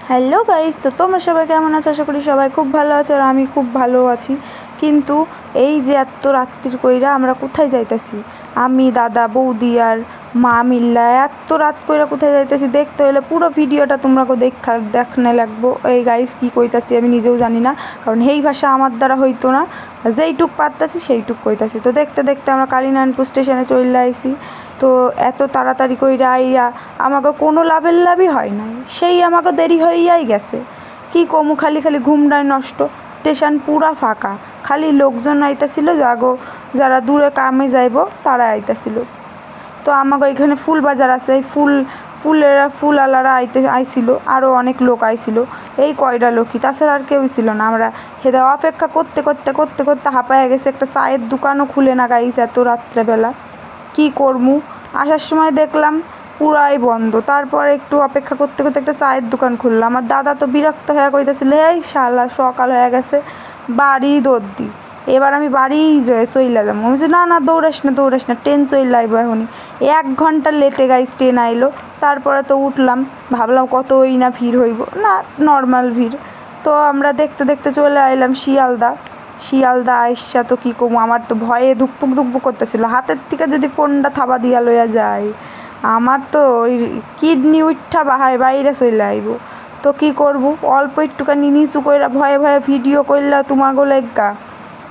Hello guys, তো তোমরা সবাই কেমন আছো? আশা করি সবাই খুব ভালো আছো আর আমি খুব ভালো আছি। কিন্তু এই যে এত রাত্রির কইরা আমরা কোথায় যাইতাছি, আমি দাদা বৌদি আর মা মিল্লা এত রাত কইরা কোথায় যাইতাছি দেখতে হলে পুরো ভিডিওটা তোমরাকে দেখনে লাগবো। এই গাইস কি কইতাছি আমি নিজেও জানি না, কারণ এই ভাষা আমার দ্বারা হইতো না। যেইটুক পারতাছি সেইটুক কইতাছি। তো দেখতে দেখতে আমরা কালীনারায়ণপুর স্টেশনে চলে আইছি। তো এত তাড়াতাড়ি কইরা আইয়া আমাকে কোনো লাভই হয় নাই, সেই আমাকে দেরি হইয়াই গেছে। কি কমু, খালি খালি ঘুমটাই নষ্ট। স্টেশন পুরা ফাঁকা, খালি লোকজন আইতাছিল যারা দূরে কামে যাইব তারা আইতাছিল। তো আমাকে এখানে ফুল বাজার আছে, এই ফুলওয়ালারা আইছিল, আরও অনেক লোক আইছিল। এই কয়টা লোকই, তাছাড়া আর কেউই ছিল না। আমরা হেদা অপেক্ষা করতে করতে করতে করতে হাঁপায়া গেছে। একটা চায়ের দোকানও খুলে না গাইছে এত রাত্রেবেলা। কি করমু, আসার সময় দেখলাম পুরাই বন্ধ। তারপর একটু অপেক্ষা করতে করতে একটা চায়ের দোকান খুললাম। আমার দাদা তো বিরক্ত হয়ে কইতেছিল, এই শালা সকাল হয়ে গেছে, বাড়ি দৌড় দি। এবার আমি বাড়ি চইলা যাবো। আমি বলছি, না না দৌড়াস না, ট্রেন চইলা আইবো এখনই। 1 ঘন্টা লেটে গাইস ট্রেন আইলো। তারপরে তো উঠলাম, ভাবলাম কতই না ভিড় হইব, না নর্মাল ভিড়। তো আমরা দেখতে দেখতে চলে আইলাম শিয়ালদা আইসা। তো কী কমু, আমার তো ভয়ে ধুকপুক করতেছিল। হাতের থেকে যদি ফোনটা থাবা দিয়া লইয়া যায়, আমার তো ওই কিডনি উঠা বাইরে চলে আইব। তো কী করবো, অল্প একটুখানি নিচু কইরা ভয়ে ভয়ে ভিডিও করলা তোমার গোলেগা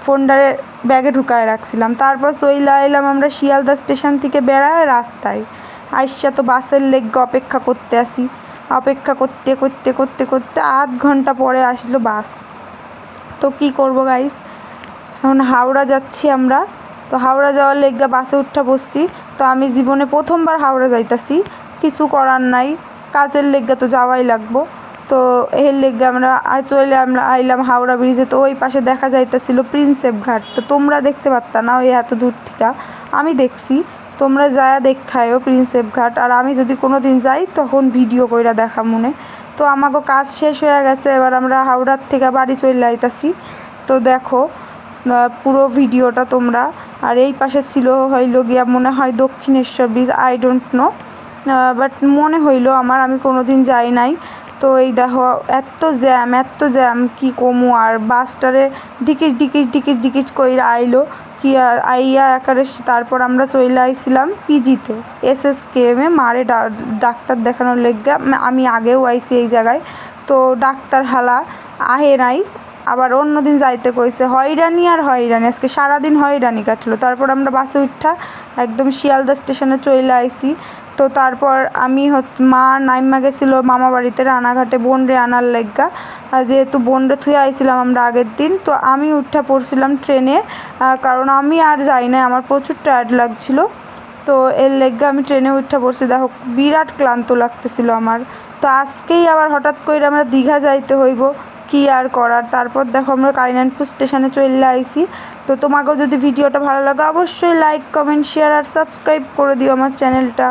ফোনটারে ব্যাগে ঢুকায় রাখছিলাম। তারপর চলে আইলাম আমরা শিয়ালদা স্টেশন থেকে বেড়ায় রাস্তায় আইসা। তো বাসের লেগে অপেক্ষা করতে আসি, অপেক্ষা করতে করতে করতে করতে 8 ঘন্টা পরে আসলো বাস। তো কী করবো গাইস, এখন হাওড়া যাচ্ছি আমরা। তো হাওড়া যাওয়ার লেগে বাসে উঠা বসছি। তো আমি জীবনে প্রথমবার হাওড়া যাইতাছি, কিছু করার নাই, কাজের লেগে তো যাওয়াই লাগবো। তো এর লেগে আমরা আইলাম হাওড়া ব্রিজে। তো ওই পাশে দেখা যাইতেছিল প্রিন্সেপ ঘাট। তো তোমরা দেখতে পারতা না ওই এত দূর থেকে, আমি দেখছি। তোমরা যায়া দেখায়ও প্রিন্সেপ ঘাট, আর আমি যদি কোনো দিন যাই তখন ভিডিও কইরা দেখা মনে। তো আমাকে কাজ শেষ হয়ে গেছে, এবার আমরা হাওড়ার থেকে বাড়ি চলে আইতাছি। তো দেখো পুরো ভিডিওটা তোমরা। আর এই পাশে ছিল হইল গিয়া মনে হয় Dakshineswar bridge, I don't know, but মনে হইলো আমার, আমি কোনো দিন যাই নাই। তো এই দেখো এত জ্যাম কি কমু। আর বাসটারে ডিকিচ কইরা আইলো কি আর আইয়া একারে। তারপর আমরা চলে আইছিলাম পিজিতে, SSKM-এ মারে ডাক্তার দেখানোর লেগে। আমি আগেও আইছি এই জায়গায়। তো ডাক্তার হালা আহে নাই, আবার অন্য দিন যাইতে কইছে। হয়রানি, আজকে সারাদিন হয়রানি কাটলো। তারপর আমরা বাসে উঠা একদম শিয়ালদা স্টেশনে চলে আইছি। তো তারপর আমি মা নাইমা গেছিলো মামা বাড়িতে রানাঘাটে বোনরে আনার লেগা, যেহেতু বোনরে থুয়ে আইছিলাম আমরা আগের দিন। তো আমি উঠা পড়ছিলাম ট্রেনে, কারণ আমি আর যাই না, আমার প্রচুর টায়ার্ড লাগছিল। তো এর লেগে আমি ট্রেনে উঠা পড়ছি। দেখো বিরাট ক্লান্ত লাগতেছিল আমার। তো আজকেই আবার হঠাৎ করে আমরা দীঘা যাইতে হইব, কি আর করার। তারপর দেখো আমরা কালীনারায়ণপুর স্টেশনে চলে আইছি। তো তোমাকেও যদি ভিডিওটা ভালো লাগে অবশ্যই লাইক কমেন্ট শেয়ার আর সাবস্ক্রাইব করে দিও আমার চ্যানেলটা।